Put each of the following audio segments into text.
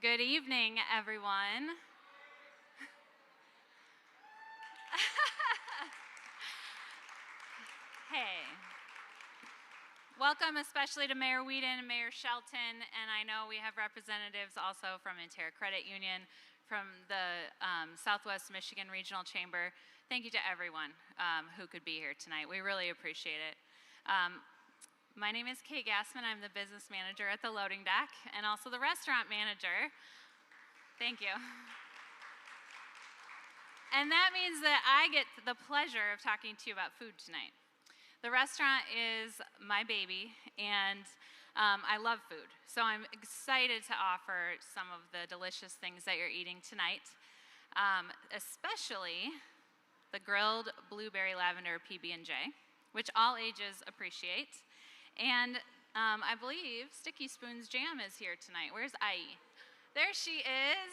Good evening, everyone. Hey. Welcome especially to Mayor Whedon and Mayor Shelton, and I know we have representatives also from Intera Credit Union, from the Southwest Michigan Regional Chamber. Thank you to everyone who could be here tonight. We really appreciate it. My name is Kay Gassman. I'm the business manager at the loading dock and also the restaurant manager. Thank you. And that means that I get the pleasure of talking to you about food tonight. The restaurant is my baby, and I love food. So I'm excited to offer some of the delicious things that you're eating tonight, especially the grilled blueberry lavender PB&J, which all ages appreciate. And I believe Sticky Spoon's Jam is here tonight. Where's Ai? There she is.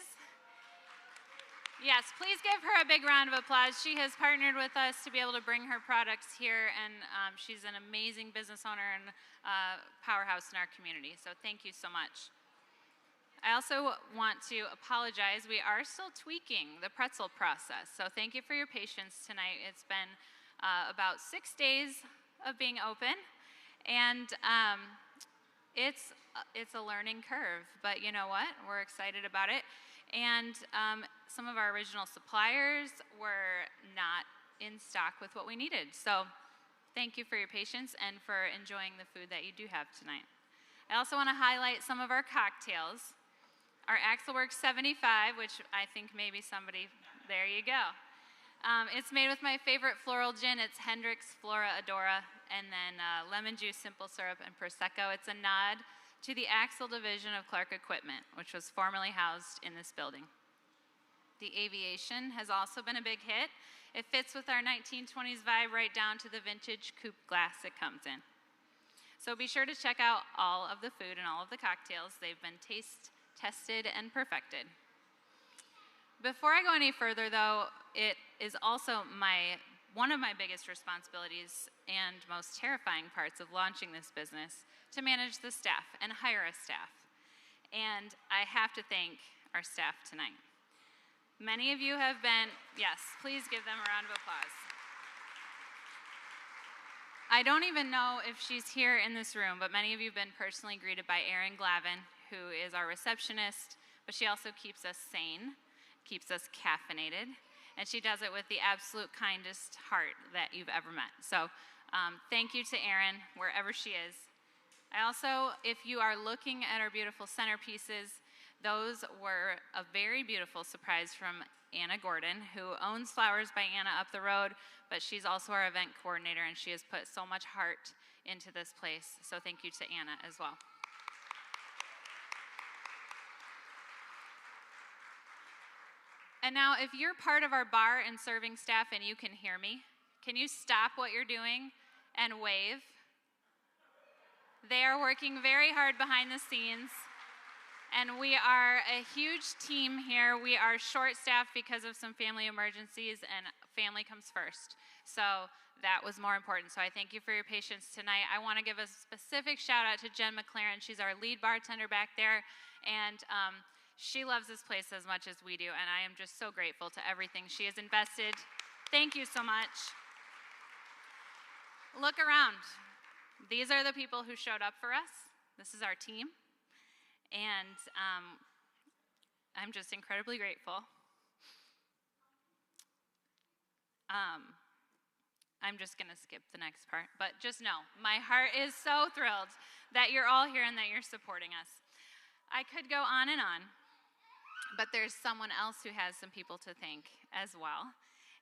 Yes, please give her a big round of applause. She has partnered with us to be able to bring her products here, and she's an amazing business owner and powerhouse in our community. So thank you so much. I also want to apologize. We are still tweaking the pretzel process. So thank you for your patience tonight. It's been about 6 days of being open, and it's a learning curve, but you know what? We're excited about it. And some of our original suppliers were not in stock with what we needed. So thank you for your patience and for enjoying the food that you do have tonight. I also want to highlight some of our cocktails. Our Axelworks 75, which I think maybe somebody, there you go. It's made with my favorite floral gin. It's Hendrick's Flora Adora, and then lemon juice, simple syrup, and Prosecco. It's a nod to the Axle division of Clark Equipment, which was formerly housed in this building. The Aviation has also been a big hit. It fits with our 1920s vibe right down to the vintage coupe glass it comes in. So be sure to check out all of the food and all of the cocktails. They've been taste tested and perfected. Before I go any further, though, it is also one of my biggest responsibilities and most terrifying parts of launching this business to manage the staff and hire a staff. And I have to thank our staff tonight. Many of you have been, yes, please give them a round of applause. I don't even know if she's here in this room, but many of you have been personally greeted by Erin Glavin, who is our receptionist, but she also keeps us sane, keeps us caffeinated, and she does it with the absolute kindest heart that you've ever met. So thank you to Erin, wherever she is. I also, if you are looking at our beautiful centerpieces, those were a very beautiful surprise from Anna Gordon, who owns Flowers by Anna up the road, but she's also our event coordinator, and she has put so much heart into this place. So thank you to Anna as well. And now, if you're part of our bar and serving staff and you can hear me, can you stop what you're doing and wave? They are working very hard behind the scenes, and we are a huge team here. We are short-staffed because of some family emergencies, and family comes first. So that was more important. So I thank you for your patience tonight. I want to give a specific shout-out to Jen McLaren. She's our lead bartender back there, and she loves this place as much as we do, and I am just so grateful to everything she has invested. Thank you so much. Look around. These are the people who showed up for us. This is our team, and I'm just incredibly grateful. I'm just going to skip the next part, but just know, my heart is so thrilled that you're all here and that you're supporting us. I could go on and on, but there's someone else who has some people to thank as well.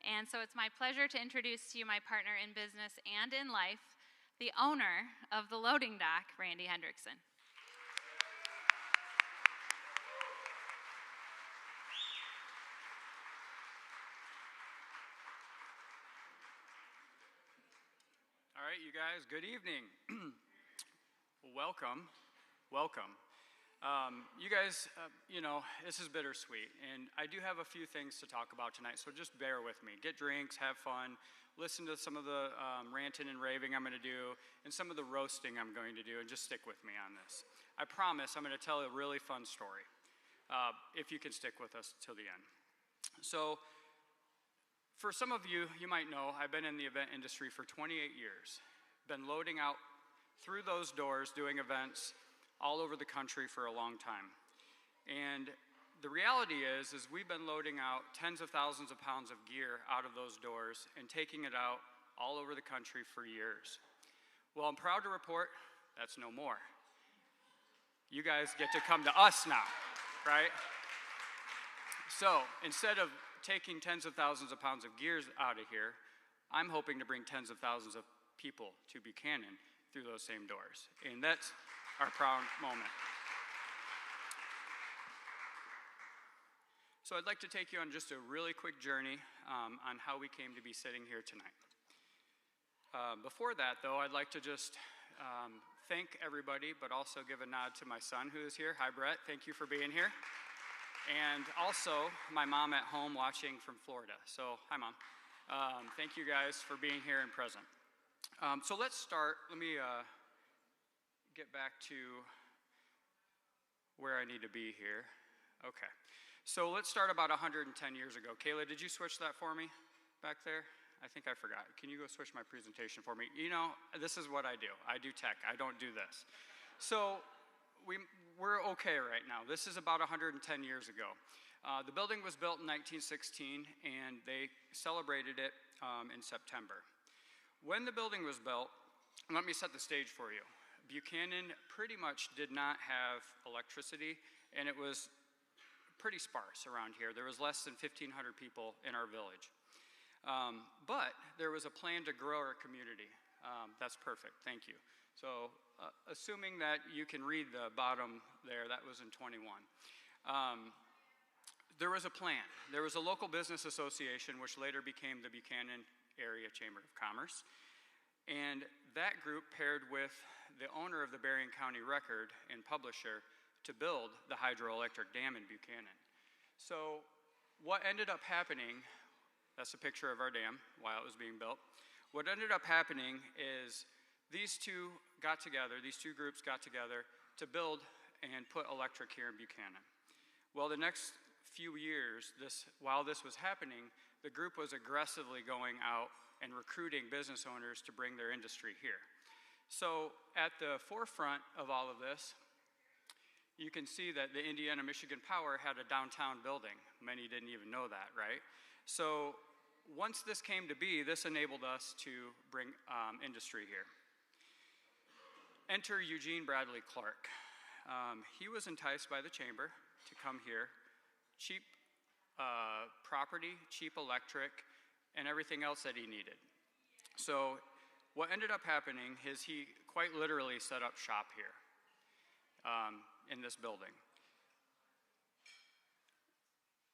And so it's my pleasure to introduce to you my partner in business and in life, the owner of the loading dock, Randy Hendrickson. All right, you guys, good evening. Welcome. You guys, this is bittersweet, and I do have a few things to talk about tonight, so just bear with me. Get drinks, have fun, listen to some of the ranting and raving I'm going to do, and some of the roasting I'm going to do, and just stick with me on this. I promise I'm going to tell a really fun story. if you can stick with us till the end. So for some of you, you might know, I've been in the event industry for 28 years. Been loading out through those doors, doing events all over the country for a long time. And the reality is we've been loading out tens of thousands of pounds of gear out of those doors and taking it out all over the country for years. Well, I'm proud to report that's no more. You guys get to come to us now, right? So instead of taking tens of thousands of pounds of gears out of here, I'm hoping to bring tens of thousands of people to Buchanan through those same doors. And that's our proud moment. So I'd like to take you on just a really quick journey on how we came to be sitting here tonight. Before that, though, I'd like to just thank everybody, but also give a nod to my son who is here. Hi, Brett. Thank you for being here. And also my mom at home watching from Florida. So, hi, Mom. Thank you guys for being here and present. So let's start. Let me get back to where I need to be here. Okay. So let's start about 110 years ago. Kayla, did you switch that for me back there? I think I forgot. Can you go switch my presentation for me? You know, this is what I do. I do tech. I don't do this. So we're okay right now. This is about 110 years ago. The building was built in 1916, and they celebrated it in September. When the building was built, let me set the stage for you. Buchanan pretty much did not have electricity, and it was pretty sparse around here. There was less than 1,500 people in our village. But there was a plan to grow our community. That's perfect, thank you. So assuming that you can read the bottom there, that was in 21. There was a plan. There was a local business association, which later became the Buchanan Area Chamber of Commerce. And that group paired with the owner of the Berrien County Record and publisher to build the hydroelectric dam in Buchanan. So what ended up happening, that's a picture of our dam while it was being built. What ended up happening is these two groups got together to build and put electric here in Buchanan. Well, the next few years, while this was happening, the group was aggressively going out and recruiting business owners to bring their industry here. So at the forefront of all of this, you can see that the Indiana Michigan Power had a downtown building. Many didn't even know that, right? So once this came to be, this enabled us to bring industry here. Enter Eugene Bradley Clark. He was enticed by the chamber to come here. Cheap property, cheap electric, and everything else that he needed. So what ended up happening is he quite literally set up shop here in this building.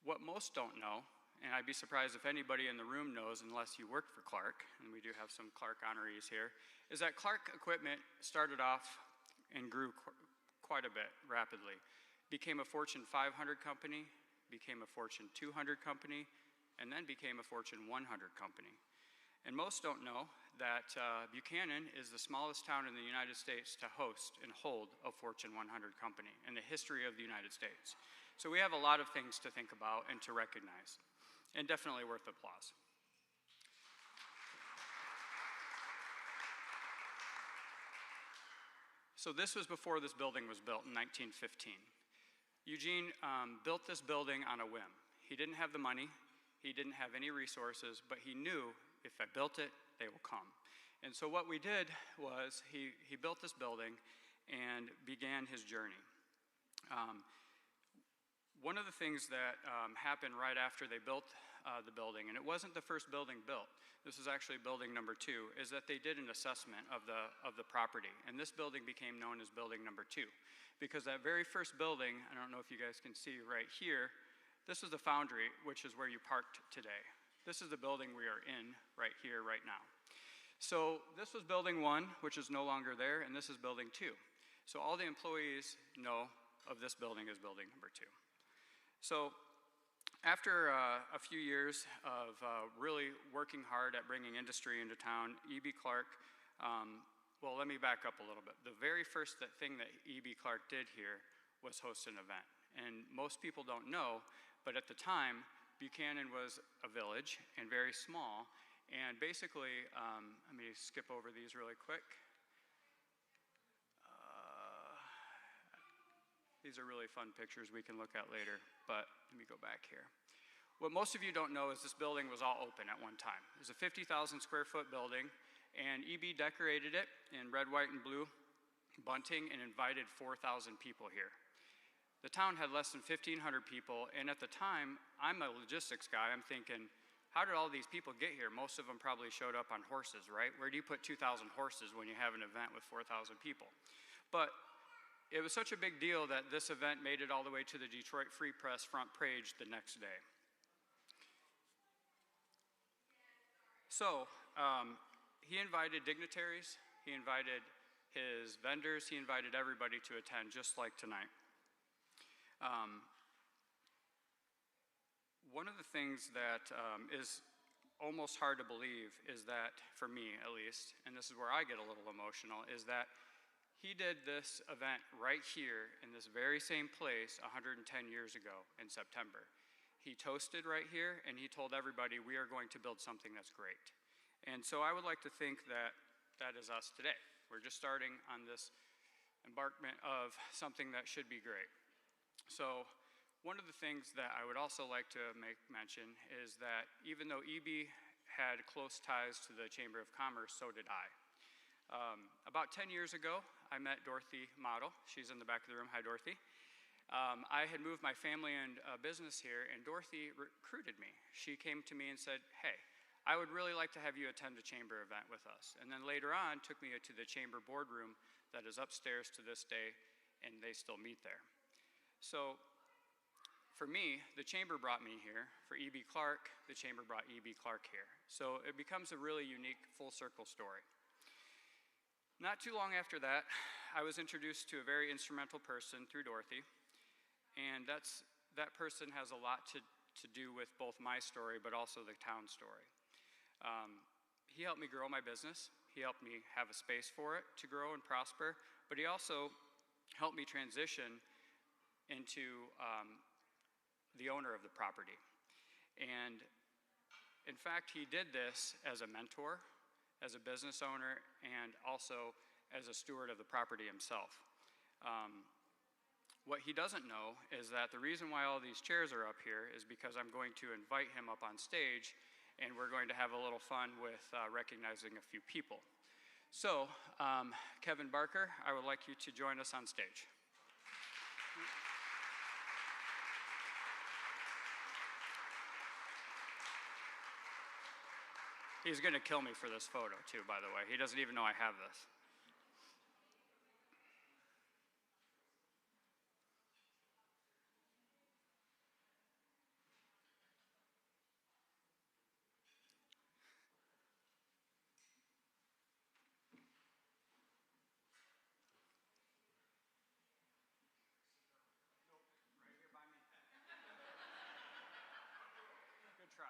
What most don't know, and I'd be surprised if anybody in the room knows unless you worked for Clark, and we do have some Clark honorees here, is that Clark Equipment started off and grew quite a bit rapidly. Became a Fortune 500 company, became a Fortune 200 company, and then became a Fortune 100 company. And most don't know that Buchanan is the smallest town in the United States to host and hold a Fortune 100 company in the history of the United States. So we have a lot of things to think about and to recognize, and definitely worth applause. So this was before this building was built in 1915. Eugene built this building on a whim. He didn't have the money, he didn't have any resources, but he knew if I built it, they will come. And so what we did was he built this building and began his journey. One of the things that happened right after they built the building, and it wasn't the first building built, this is actually building number 2, is that they did an assessment of the property. And this building became known as building number 2. Because that very first building, I don't know if you guys can see right here, this is the foundry, which is where you parked today. This is the building we are in right here, right now. So this was building 1, which is no longer there, and this is building 2. So all the employees know of this building as building number 2. So after a few years of really working hard at bringing industry into town, E.B. Clark, well, let me back up a little bit. The very first thing that E.B. Clark did here was host an event. And most people don't know, but at the time, Buchanan was a village and very small. And basically, let me skip over these really quick. These are really fun pictures we can look at later, but let me go back here. What most of you don't know is this building was all open at one time. It was a 50,000 square foot building, and EB decorated it in red, white, and blue bunting and invited 4,000 people here. The town had less than 1,500 people, and at the time, I'm a logistics guy. I'm thinking, how did all these people get here? Most of them probably showed up on horses, right? Where do you put 2,000 horses when you have an event with 4,000 people? But it was such a big deal that this event made it all the way to the Detroit Free Press front page the next day. So, he invited dignitaries, he invited his vendors, he invited everybody to attend, just like tonight. One of the things that is almost hard to believe is that, for me at least, and this is where I get a little emotional, is that he did this event right here in this very same place 110 years ago in September. He toasted right here, and he told everybody, we are going to build something that's great. And so I would like to think that that is us today. We're just starting on this embarkment of something that should be great. So one of the things that I would also like to make mention is that even though EB had close ties to the Chamber of Commerce, so did I. About 10 years ago, I met Dorothy Model. She's in the back of the room. Hi, Dorothy. I had moved my family and business here, and Dorothy recruited me. She came to me and said, hey, I would really like to have you attend a chamber event with us. And then later on, took me to the chamber boardroom that is upstairs to this day, and they still meet there. So for me, the chamber brought me here. For E.B. Clark, the chamber brought E.B. Clark here. So it becomes a really unique full circle story. Not too long after that, I was introduced to a very instrumental person through Dorothy, and that person has a lot to do with both my story but also the town story. He helped me grow my business. He helped me have a space for it to grow and prosper, but he also helped me transition into the owner of the property. And in fact, he did this as a mentor, as a business owner, and also as a steward of the property himself. What he doesn't know is that the reason why all these chairs are up here is because I'm going to invite him up on stage, and we're going to have a little fun with recognizing a few people. So, Kevin Barker, I would like you to join us on stage. He's going to kill me for this photo, too, by the way. He doesn't even know I have this. Good try.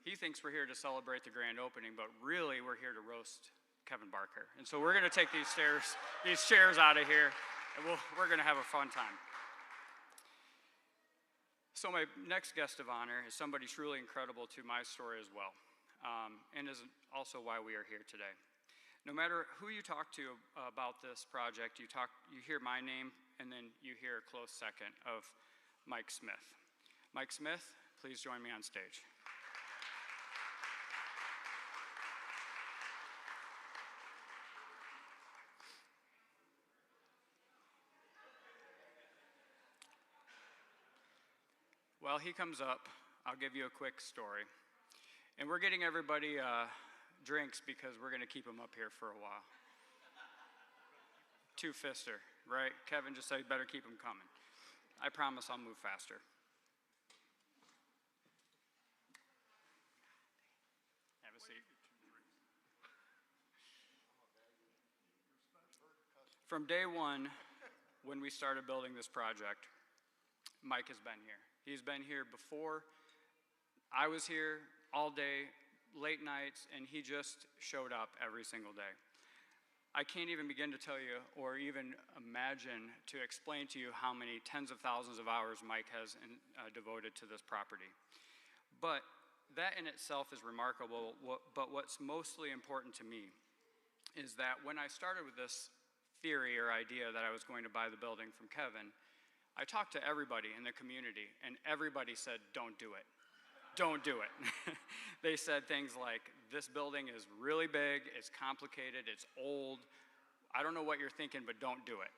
He thinks we're here to celebrate the grand opening, but really we're here to roast Kevin Barker. And so we're going to take these chairs out of here, and we're going to have a fun time. So my next guest of honor is somebody truly incredible to my story as well, and is also why we are here today. No matter who you talk to about this project, you hear my name, and then you hear a close second of Mike Smith. Mike Smith, please join me on stage. While he comes up, I'll give you a quick story. And we're getting everybody drinks because we're going to keep them up here for a while. Two-fister, right? Kevin just said you better keep them coming. I promise I'll move faster. Have a seat. From day one, when we started building this project, Mike has been here. He's been here before I was here all day, late nights, and he just showed up every single day. I can't even begin to tell you or even imagine to explain to you how many tens of thousands of hours Mike has devoted to this property. But that in itself is remarkable, but what's mostly important to me is that when I started with this theory or idea that I was going to buy the building from Kevin, I talked to everybody in the community, and everybody said, don't do it. Don't do it. They said things like, this building is really big, it's complicated, it's old. I don't know what you're thinking, but don't do it.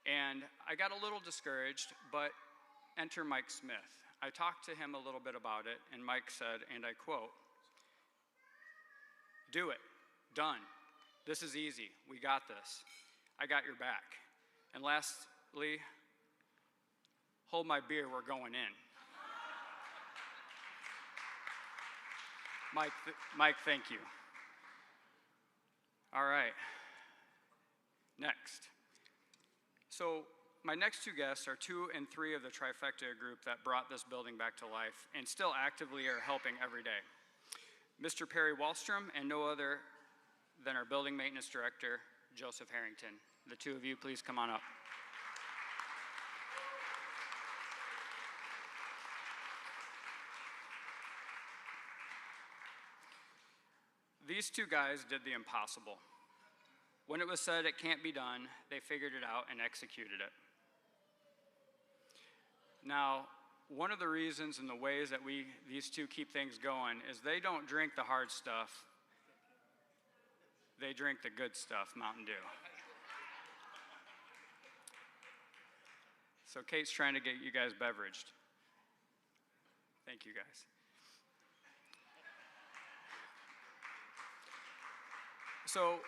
And I got a little discouraged, but enter Mike Smith. I talked to him a little bit about it, and Mike said, and I quote, do it, done. This is easy, we got this. I got your back. And lastly, hold my beer, we're going in. Mike, thank you. All right, next. So my next two guests are 2 and 3 of the trifecta group that brought this building back to life and still actively are helping every day. Mr. Perry Wallstrom and no other than our building maintenance director, Joseph Harrington. The two of you, please come on up. These two guys did the impossible. When it was said it can't be done, they figured it out and executed it. Now, one of the reasons and the ways that these two keep things going is they don't drink the hard stuff. They drink the good stuff, Mountain Dew. So Kate's trying to get you guys beveraged. Thank you, guys. So,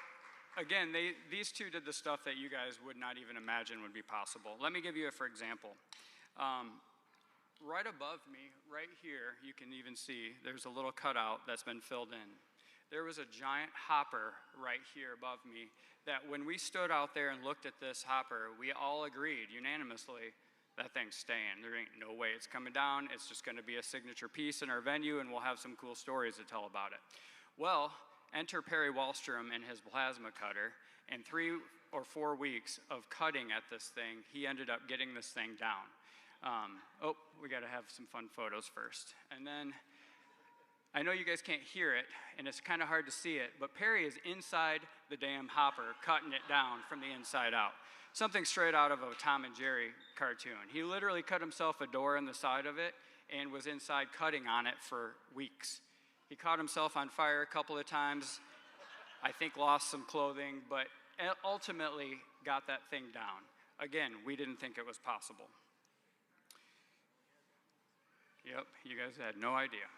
again, these two did the stuff that you guys would not even imagine would be possible. Let me give you a for example. Right above me, right here, you can even see there's a little cutout that's been filled in. There was a giant hopper right here above me that when we stood out there and looked at this hopper, we all agreed unanimously that thing's staying. There ain't no way it's coming down. It's just going to be a signature piece in our venue, and we'll have some cool stories to tell about it. Well, enter Perry Wallstrom and his plasma cutter. In 3 or 4 weeks of cutting at this thing, he ended up getting this thing down. We got to have some fun photos first. And then, I know you guys can't hear it, and it's kind of hard to see it, but Perry is inside the damn hopper, cutting it down from the inside out. Something straight out of a Tom and Jerry cartoon. He literally cut himself a door in the side of it and was inside cutting on it for weeks. He caught himself on fire a couple of times, I think lost some clothing, but ultimately got that thing down. Again, we didn't think it was possible. Yep, you guys had no idea.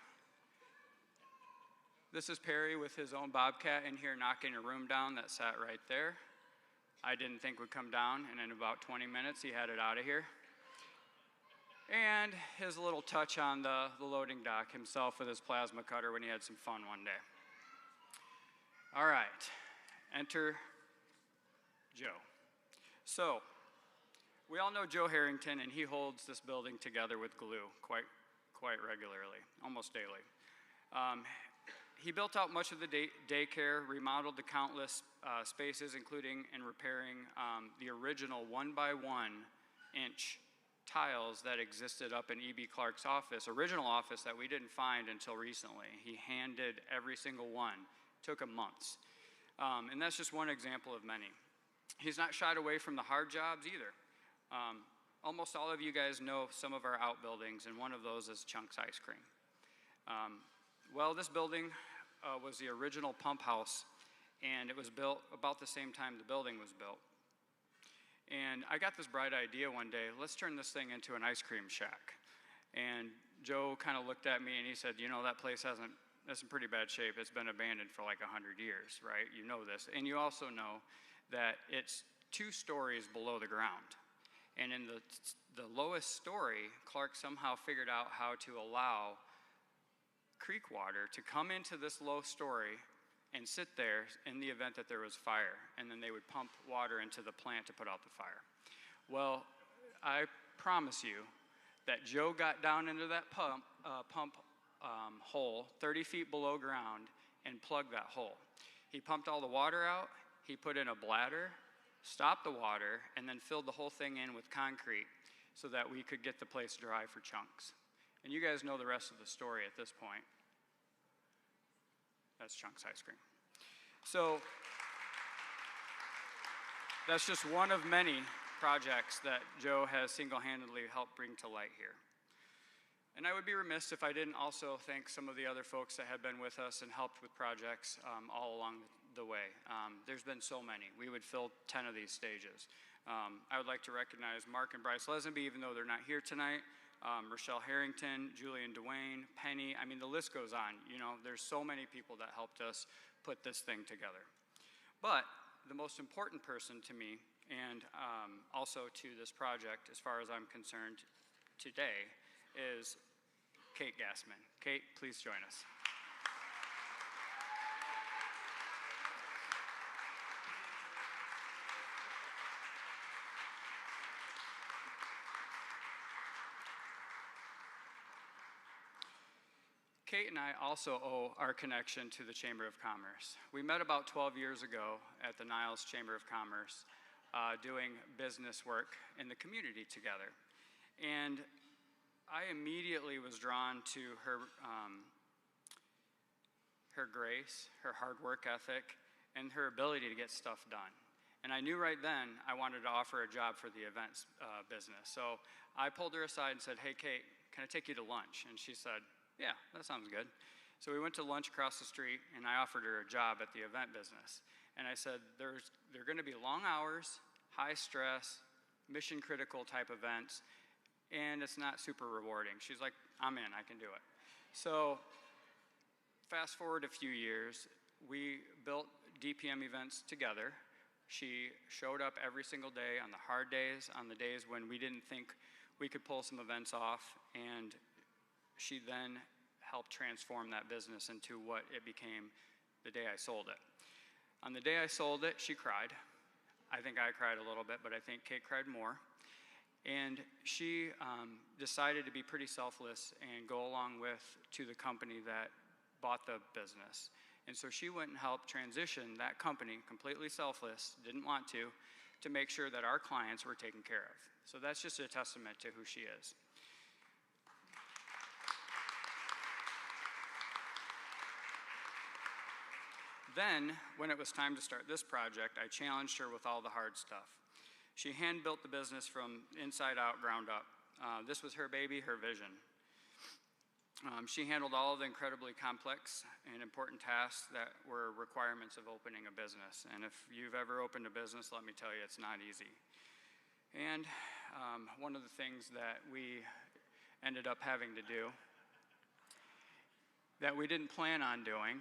This is Perry with his own Bobcat in here knocking a room down that sat right there. I didn't think would come down, and in about 20 minutes he had it out of here. And his little touch on the loading dock himself with his plasma cutter when he had some fun one day. All right, enter Joe. So, we all know Joe Harrington, and he holds this building together with glue quite regularly, almost daily. He built out much of the daycare, remodeled the countless spaces, including and repairing the original 1x1 inch tiles that existed up in E.B. Clark's original office that we didn't find until recently. He handed every single one. Took him months. And that's just one example of many. He's not shied away from the hard jobs either. Almost all of you guys know some of our outbuildings, and one of those is Chunk's Ice Cream. Well, this building was the original pump house, and it was built about the same time the building was built. And I got this bright idea one day, let's turn this thing into an ice cream shack. And Joe kind of looked at me and he said, you know, that place that's in pretty bad shape. It's been abandoned for like 100 years, right? You know this. And you also know that it's 2 stories below the ground. And in the lowest story, Clark somehow figured out how to allow creek water to come into this low story and sit there in the event that there was fire. And then they would pump water into the plant to put out the fire. Well, I promise you that Joe got down into that pump hole 30 feet below ground and plugged that hole. He pumped all the water out. he put in a bladder, stopped the water, and then filled the whole thing in with concrete so that we could get the place dry for Chunks. And you guys know the rest of the story at this point. That's Chunks ice cream. So that's just one of many projects that Joe has single-handedly helped bring to light here. And I would be remiss if I didn't also thank some of the other folks that have been with us and helped with projects all along the way. There's been so many. We would fill 10 of these stages. I would like to recognize Mark and Bryce Lesenby, even though they're not here tonight. Rochelle Harrington, Julian Dwayne, Penny. I mean, the list goes on. You know, there's so many people that helped us put this thing together. But the most important person to me, and also to this project, as far as I'm concerned today, is Kate Gassman. Kate, please join us. Kate and I also owe our connection to the Chamber of Commerce. We met about 12 years ago at the Niles Chamber of Commerce doing business work in the community together. And I immediately was drawn to her grace, her hard work ethic, and her ability to get stuff done. And I knew right then I wanted to offer a job for the events business. So I pulled her aside and said, "Hey, Kate, can I take you to lunch?" And she said, "Yeah, that sounds good." So we went to lunch across the street, and I offered her a job at the event business. And I said, they're going to be long hours, high stress, mission critical type events, and it's not super rewarding. She's like, "I'm in, I can do it." So fast forward a few years, we built DPM events together. She showed up every single day on the hard days, on the days when we didn't think we could pull some events off, and she then helped transform that business into what it became the day I sold it. On the day I sold it, she cried. I think I cried a little bit, but I think Kate cried more. And she decided to be pretty selfless and go along to the company that bought the business. And so she went and helped transition that company, completely selfless, didn't want to make sure that our clients were taken care of. So that's just a testament to who she is. Then, when it was time to start this project, I challenged her with all the hard stuff. She hand-built the business from inside out, ground up. This was her baby, her vision. She handled all of the incredibly complex and important tasks that were requirements of opening a business. And if you've ever opened a business, let me tell you, it's not easy. And one of the things that we ended up having to do that we didn't plan on doing,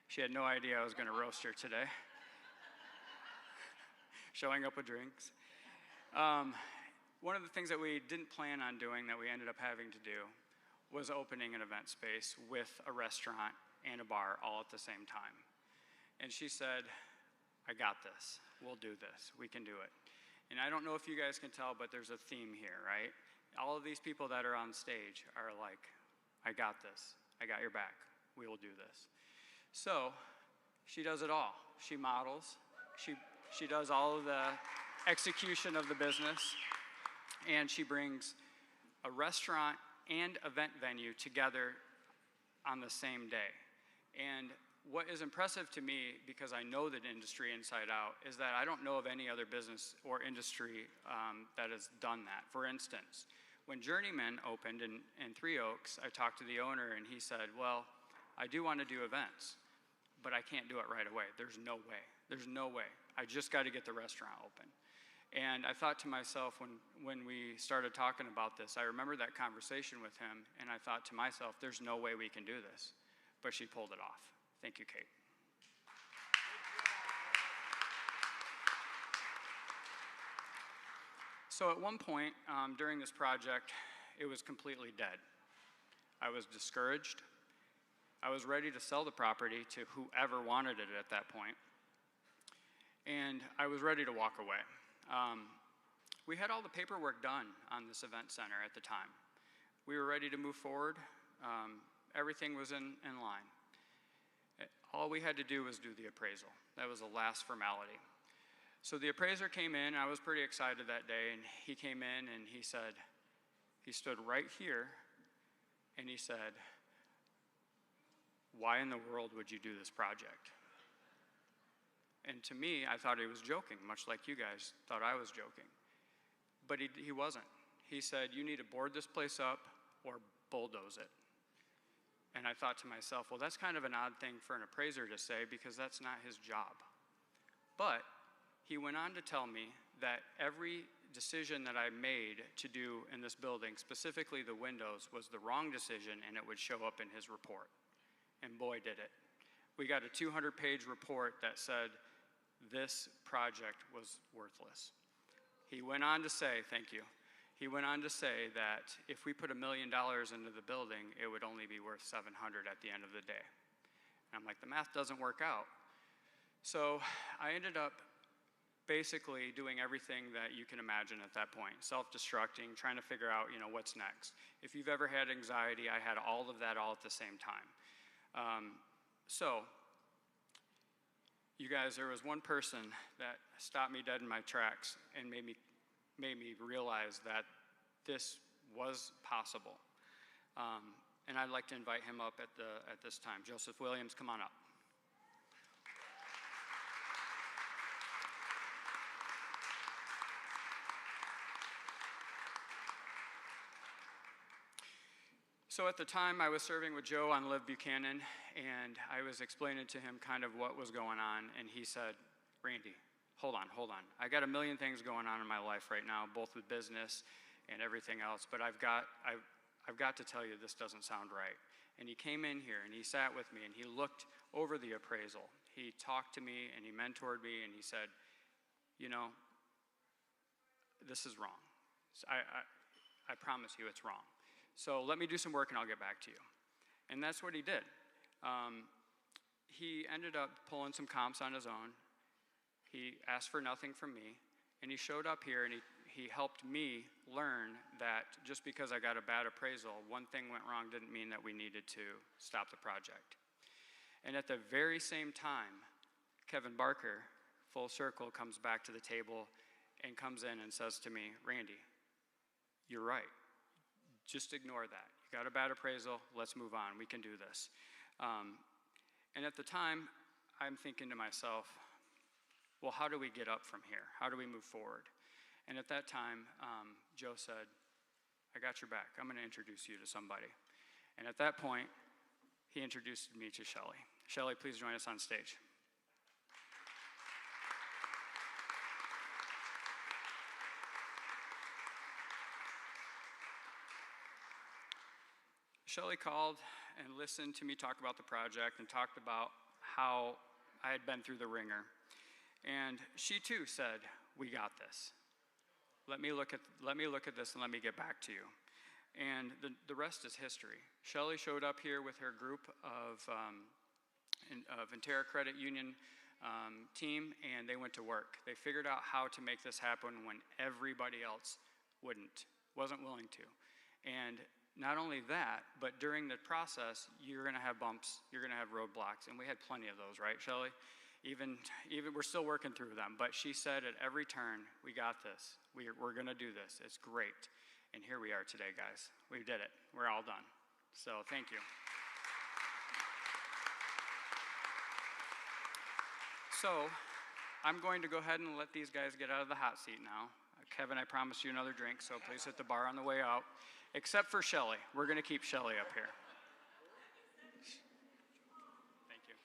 she had no idea I was going to roast her today. Showing up with drinks. One of the things that we didn't plan on doing that we ended up having to do was opening an event space with a restaurant and a bar all at the same time. And she said, "I got this. We'll do this. We can do it." And I don't know if you guys can tell, but there's a theme here, right? All of these people that are on stage are like, "I got this. I got your back. We will do this." So she does it all. She models. She does all of the execution of the business. And she brings a restaurant and event venue together on the same day. And what is impressive to me, because I know that industry inside out, is that I don't know of any other business or industry that has done that. For instance, when Journeyman opened in Three Oaks, I talked to the owner and he said, "Well, I do want to do events, but I can't do it right away. There's no way. There's no way. I just got to get the restaurant open." And I thought to myself, when we started talking about this, I remember that conversation with him, and I thought to myself, there's no way we can do this. But she pulled it off. Thank you, Kate. So at one point during this project, it was completely dead. I was discouraged. I was ready to sell the property to whoever wanted it at that point. And I was ready to walk away. We had all the paperwork done on this event center at the time. We were ready to move forward. Everything was in line. All we had to do was do the appraisal. That was the last formality. So the appraiser came in. I was pretty excited that day, and he came in and he said, he stood right here, and he said, "Why in the world would you do this project?" And to me, I thought he was joking, much like you guys thought I was joking. But he wasn't. He said, "You need to board this place up or bulldoze it." And I thought to myself, well, that's kind of an odd thing for an appraiser to say because that's not his job. But he went on to tell me that every decision that I made to do in this building, specifically the windows, was the wrong decision and it would show up in his report. And boy, did it. We got a 200-page report that said this project was worthless. He went on to say, thank you, he went on to say that if we put $1 million into the building, it would only be worth $700 at the end of the day. And I'm like, the math doesn't work out. So I ended up basically doing everything that you can imagine at that point, self-destructing, trying to figure out, what's next. If you've ever had anxiety, I had all of that all at the same time. So you guys, there was one person that stopped me dead in my tracks and made me realize that this was possible. And I'd like to invite him up at this time. Joseph Williams, come on up. So at the time, I was serving with Joe on Live Buchanan, and I was explaining to him kind of what was going on, and he said, "Randy, hold on. I got a million things going on in my life right now, both with business and everything else, but I've got to tell you this doesn't sound right." And he came in here, and he sat with me, and he looked over the appraisal. He talked to me, and he mentored me, and he said, "This is wrong. I promise you it's wrong. So let me do some work and I'll get back to you." And that's what he did. He ended up pulling some comps on his own. He asked for nothing from me. And he showed up here and he helped me learn that just because I got a bad appraisal, one thing went wrong didn't mean that we needed to stop the project. And at the very same time, Kevin Barker, full circle, comes back to the table and comes in and says to me, "Randy, you're right. Just ignore that. You got a bad appraisal. Let's move on. We can do this." And at the time, I'm thinking to myself, well, how do we get up from here? How do we move forward? And at that time, Joe said, "I got your back. I'm going to introduce you to somebody." And at that point, he introduced me to Shelley. Shelley, please join us on stage. Shelley called and listened to me talk about the project and talked about how I had been through the ringer. And she too said, "We got this. Let me look at this and let me get back to you." And the rest is history. Shelley showed up here with her group of Ventura Credit Union team, and they went to work. They figured out how to make this happen when everybody else wasn't willing to. And not only that, but during the process, you're going to have bumps, you're going to have roadblocks, and we had plenty of those, right, Shelley? Even we're still working through them, but she said at every turn, "We got this. We're going to do this. It's great." And here we are today, guys. We did it. We're all done. So thank you. So I'm going to go ahead and let these guys get out of the hot seat now. Kevin, I promised you another drink, so please hit the bar on the way out. Except for Shelley. We're going to keep Shelley up here. Thank you.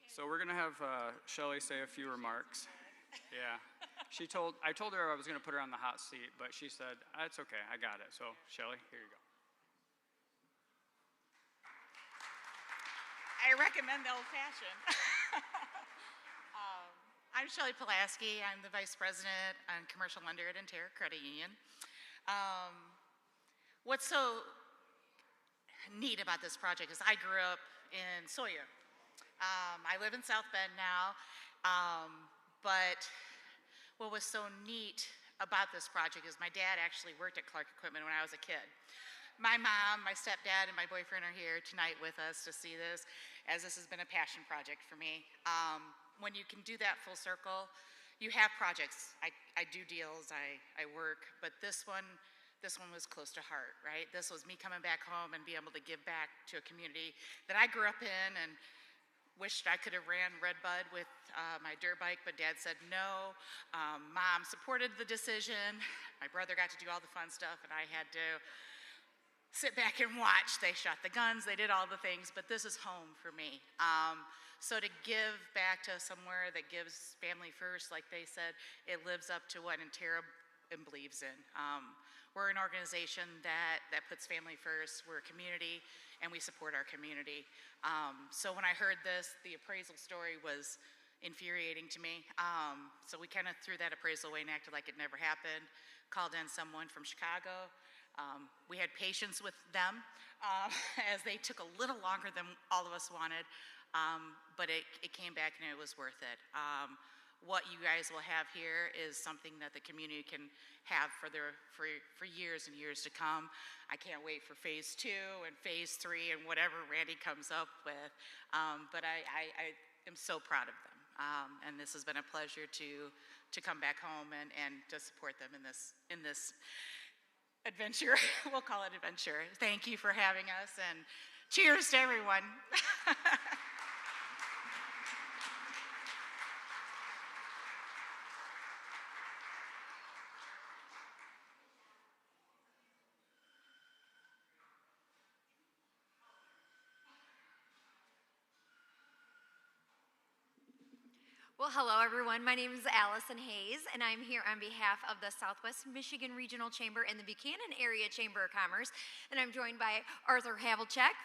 So we're going to have Shelley say a few remarks. Yeah. I told her I was going to put her on the hot seat, but she said, "It's okay, I got it." So Shelley, here you go. I recommend the old-fashioned. I'm Shelley Pilaski. I'm the Vice President and Commercial Lender at Ventura Credit Union. What's so neat about this project is I grew up in Sawyer. I live in South Bend now. But what was so neat about this project is my dad actually worked at Clark Equipment when I was a kid. My mom, my stepdad, and my boyfriend are here tonight with us to see this, as this has been a passion project for me. When you can do that full circle, you have projects. I do deals, I work, but this one was close to heart, right? This was me coming back home and be able to give back to a community that I grew up in and wished I could have ran Redbud with my dirt bike, but Dad said no. Mom supported the decision. My brother got to do all the fun stuff, and I had to sit back and watch. They shot the guns, they did all the things, but this is home for me. So to give back to somewhere that gives family first, like they said, it lives up to what Intera believes in. We're an organization that puts family first. We're a community, and we support our community. So when I heard this, the appraisal story was infuriating to me. So we kind of threw that appraisal away and acted like it never happened. Called in someone from Chicago. We had patience with them as they took a little longer than all of us wanted, but it came back and it was worth it. What you guys will have here is something that the community can have for years and years to come. I can't wait for phase 2 and phase 3 and whatever Randy comes up with, but I am so proud of them, and this has been a pleasure to come back home and to support them in this adventure. We'll call it adventure. Thank you for having us, and cheers to everyone. Well, hello everyone. My name is Allison Hayes, and I'm here on behalf of the Southwest Michigan Regional Chamber and the Buchanan Area Chamber of Commerce. And I'm joined by Arthur Havlicek,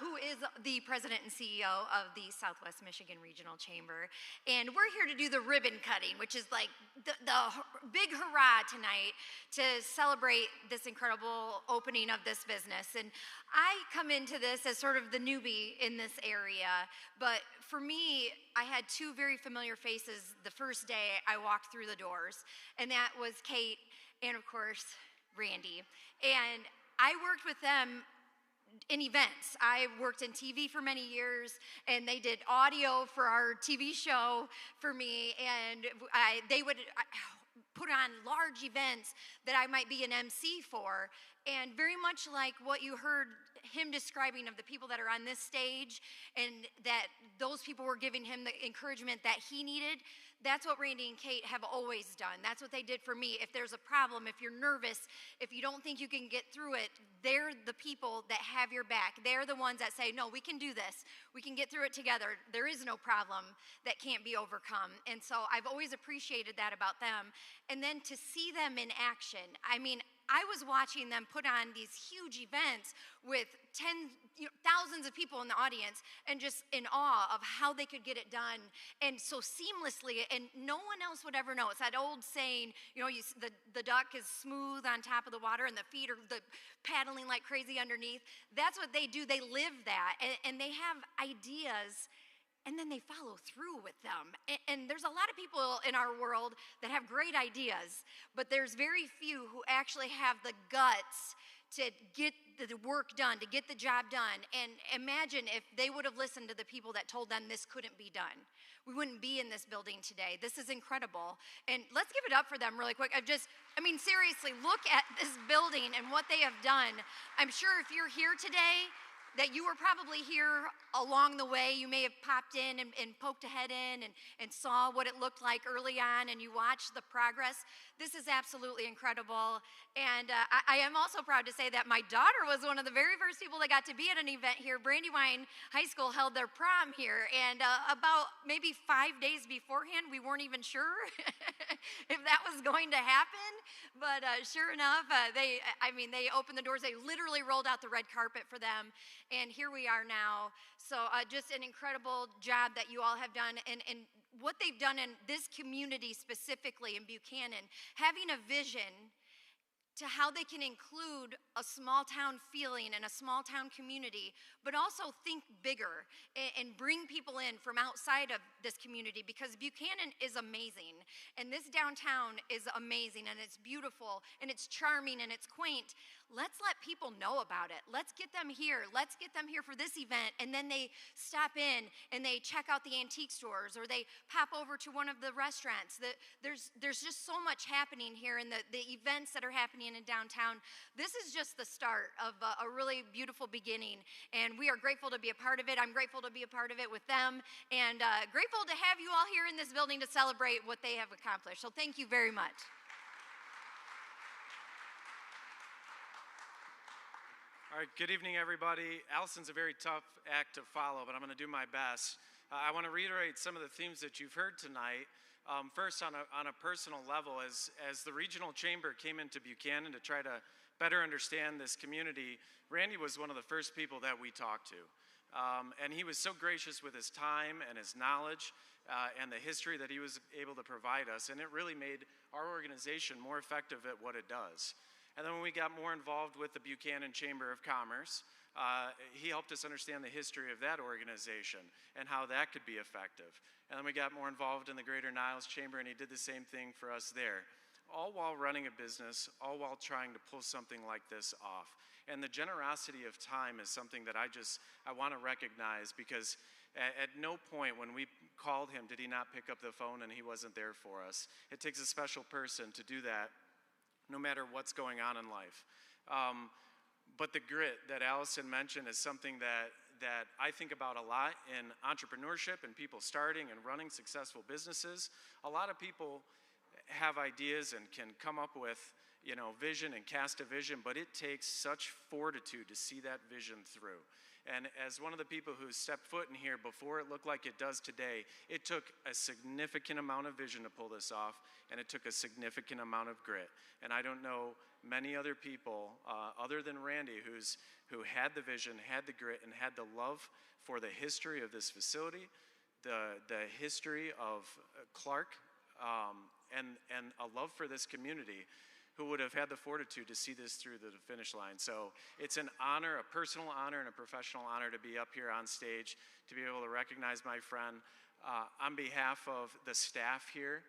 who is the president and CEO of the Southwest Michigan Regional Chamber. And we're here to do the ribbon cutting, which is like the big hurrah tonight to celebrate this incredible opening of this business. And I come into this as sort of the newbie in this area, but for me, I had two very familiar faces the first day I walked through the doors, and that was Kate and, of course, Randy. And I worked with them in events. I worked in TV for many years, and they did audio for our TV show for me, and they would put on large events that I might be an MC for. And very much like what you heard him describing of the people that are on this stage, and that those people were giving him the encouragement that he needed, that's what Randy and Kate have always done. That's what they did for me. If there's a problem, if you're nervous, if you don't think you can get through it, they're the people that have your back. They're the ones that say, no, we can do this. We can get through it together. There is no problem that can't be overcome. And so I've always appreciated that about them. And then to see them in action, I mean, I was watching them put on these huge events with thousands of people in the audience, and just in awe of how they could get it done, and so seamlessly, and no one else would ever know. It's that old saying, the duck is smooth on top of the water and the feet are paddling like crazy underneath. That's what they do. They live that, and they have ideas, and then they follow through with them. And there's a lot of people in our world that have great ideas, but there's very few who actually have the guts to get the work done, to get the job done. And imagine if they would have listened to the people that told them this couldn't be done. We wouldn't be in this building today. This is incredible. And let's give it up for them really quick. Seriously, look at this building and what they have done. I'm sure if you're here today, that you were probably here along the way. You may have popped in and poked a head in and saw what it looked like early on, and you watched the progress. This is absolutely incredible. And I am also proud to say that my daughter was one of the very first people that got to be at an event here. Brandywine High School held their prom here, and about maybe 5 days beforehand, we weren't even sure if that was going to happen. But sure enough, they opened the doors. They literally rolled out the red carpet for them. And here we are now. So just an incredible job that you all have done. And what they've done in this community specifically in Buchanan, having a vision to how they can include a small town feeling and a small town community, but also think bigger and bring people in from outside of this community, because Buchanan is amazing and this downtown is amazing and it's beautiful and it's charming and it's quaint. Let's let people know about it. Let's get them here. Let's get them here for this event, and then they stop in and they check out the antique stores, or they pop over to one of the restaurants. There's just so much happening here, and the events that are happening in downtown. This is just the start of a really beautiful beginning, and we are grateful to be a part of it. I'm grateful to be a part of it with them, and grateful to have you all here in this building to celebrate what they have accomplished. So thank you very much. All right, good evening, everybody. Allison's a very tough act to follow, but I'm going to do my best. I want to reiterate some of the themes that you've heard tonight. First, on a personal level, as the regional chamber came into Buchanan to try to better understand this community, Randy was one of the first people that we talked to. And he was so gracious with his time and his knowledge and the history that he was able to provide us, and it really made our organization more effective at what it does. And then when we got more involved with the Buchanan Chamber of Commerce, he helped us understand the history of that organization and how that could be effective. And then we got more involved in the Greater Niles Chamber, and he did the same thing for us there, all while running a business, all while trying to pull something like this off. And the generosity of time is something that I want to recognize, because at no point when we called him did he not pick up the phone and he wasn't there for us. It takes a special person to do that, no matter what's going on in life. But the grit that Allison mentioned is something that I think about a lot in entrepreneurship and people starting and running successful businesses. A lot of people have ideas and can come up with, vision and cast a vision, but it takes such fortitude to see that vision through. And as one of the people who stepped foot in here before it looked like it does today, it took a significant amount of vision to pull this off, and it took a significant amount of grit. And I don't know many other people other than Randy who had the vision, had the grit, and had the love for the history of this facility, the history of Clark, and a love for this community, who would have had the fortitude to see this through the finish line. So it's an honor, a personal honor and a professional honor to be up here on stage, to be able to recognize my friend. On behalf of the staff here,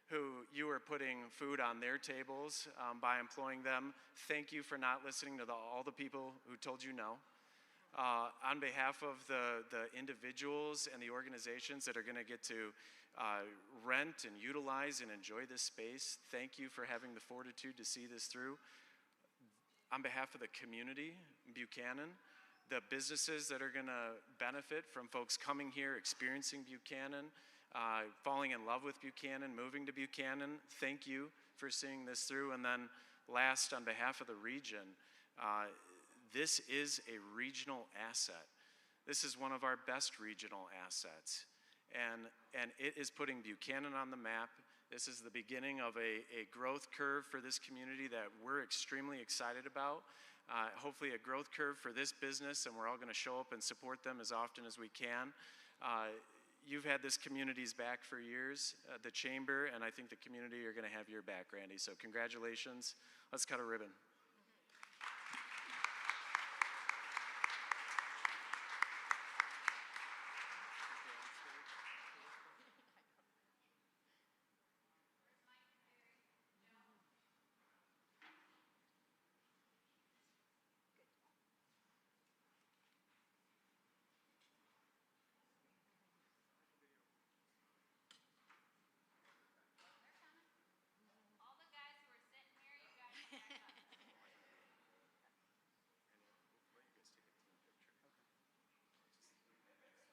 who you are putting food on their tables by employing them, thank you for not listening to all the people who told you no. On behalf of the individuals and the organizations that are going to get to rent and utilize and enjoy this space, thank you for having the fortitude to see this through. On behalf of the community, Buchanan, the businesses that are going to benefit from folks coming here, experiencing Buchanan, falling in love with Buchanan, moving to Buchanan, thank you for seeing this through. And then last, on behalf of the region, this is a regional asset. This is one of our best regional assets. And it is putting Buchanan on the map. This is the beginning of a growth curve for this community that we're extremely excited about. Hopefully a growth curve for this business, and we're all going to show up and support them as often as we can. You've had this community's back for years, the chamber, and I think the community are going to have your back, Randy. So congratulations. Let's cut a ribbon.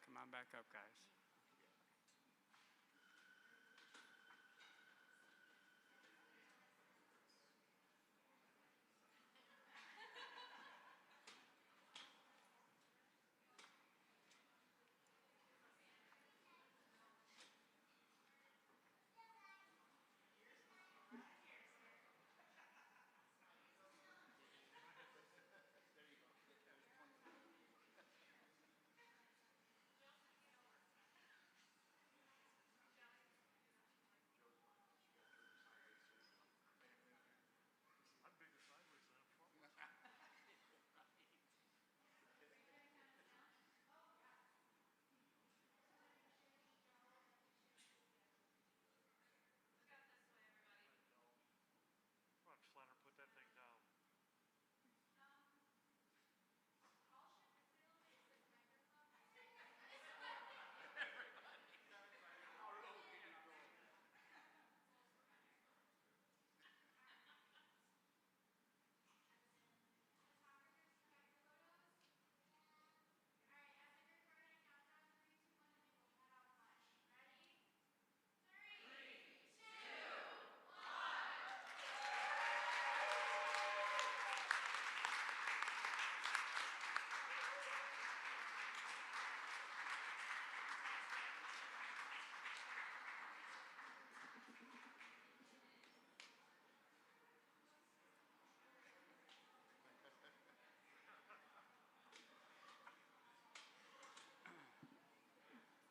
Come on back up, guys.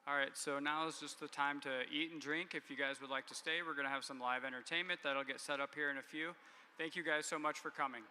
All right, so now is just the time to eat and drink. If you guys would like to stay, we're going to have some live entertainment that'll get set up here in a few. Thank you guys so much for coming.